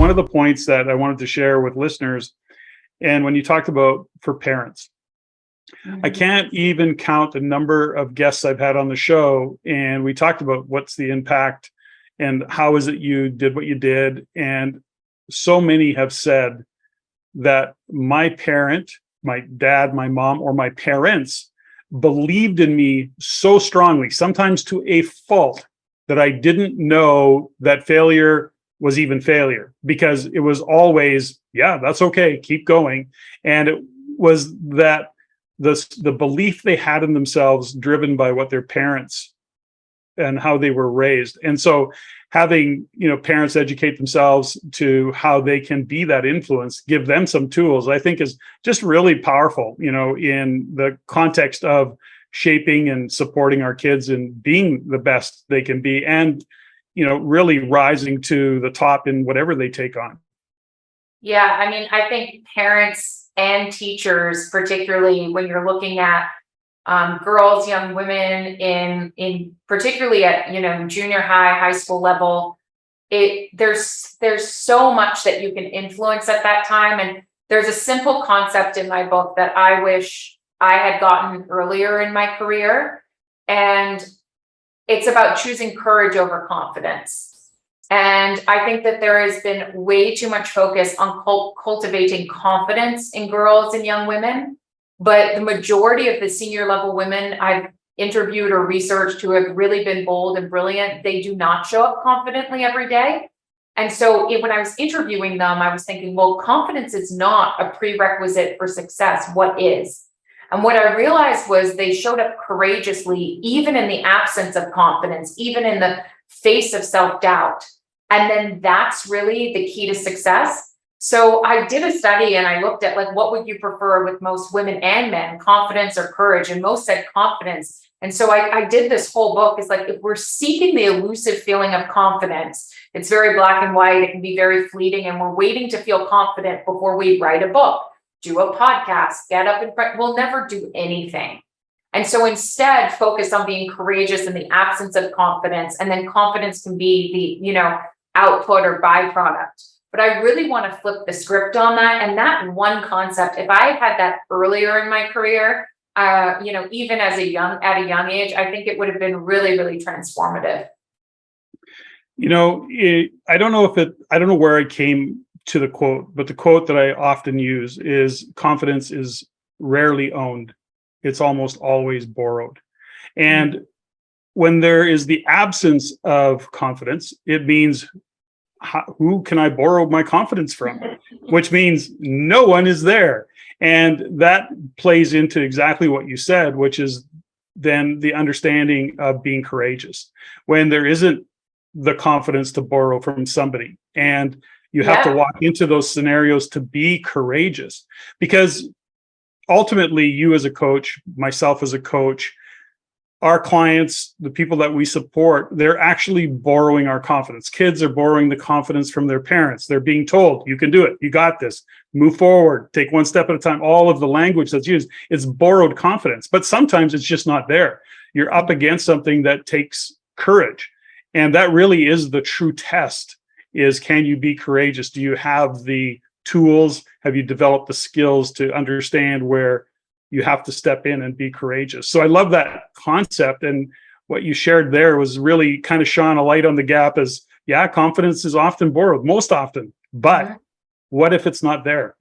one of the points that I wanted to share with listeners, and when you talked about for parents, I can't even count the number of guests I've had on the show, and we talked about what's the impact and how is it you did what you did. And so many have said that my parent, my dad, my mom, or my parents believed in me so strongly, sometimes to a fault, that I didn't know that failure was even failure, because it was always, yeah, that's okay, keep going. And it was that the belief they had in themselves driven by what their parents and how they were raised. And so having, parents educate themselves to how they can be that influence, give them some tools, I think is just really powerful, in the context of shaping and supporting our kids and being the best they can be, and, really rising to the top in whatever they take on. Yeah, I mean, I think parents and teachers, particularly when you're looking at girls, young women in particularly at junior high school level, there's so much that you can influence at that time. And there's a simple concept in my book that I wish I had gotten earlier in my career, and it's about choosing courage over confidence. And I think that there has been way too much focus on cultivating confidence in girls and young women. But the majority of the senior level women I've interviewed or researched who have really been bold and brilliant, they do not show up confidently every day. And so when I was interviewing them, I was thinking, well, confidence is not a prerequisite for success. What is? And what I realized was they showed up courageously, even in the absence of confidence, even in the face of self-doubt. And then that's really the key to success. So I did a study and I looked at what would you prefer with most women and men, confidence or courage? And most said confidence. And so I did this whole book. It's if we're seeking the elusive feeling of confidence, it's very black and white. It can be very fleeting. And we're waiting to feel confident before we write a book, do a podcast, get up in front. We'll never do anything. And so instead focus on being courageous in the absence of confidence. And then confidence can be the, output or byproduct. But I really want to flip the script on that. And that one concept, if I had that earlier in my career, even at a young age, I think it would have been really, really transformative. I don't know where I came to the quote, but the quote that I often use is confidence is rarely owned. It's almost always borrowed. And when there is the absence of confidence, it means who can I borrow my confidence from? Which means no one is there. And that plays into exactly what you said, which is then the understanding of being courageous when there isn't the confidence to borrow from somebody. And you have to walk into those scenarios to be courageous, because ultimately you as a coach, myself as a coach, our clients, the people that we support, they're actually borrowing our confidence. Kids are borrowing the confidence from their parents. They're being told, you can do it. You got this. Move forward. Take one step at a time. All of the language that's used, it's borrowed confidence. But sometimes it's just not there. You're up against something that takes courage. And that really is the true test, is can you be courageous? Do you have the tools? Have you developed the skills to understand where you have to step in and be courageous? So I love that concept. And what you shared there was really kind of shone a light on the gap as, confidence is often borrowed, most often. But what if it's not there?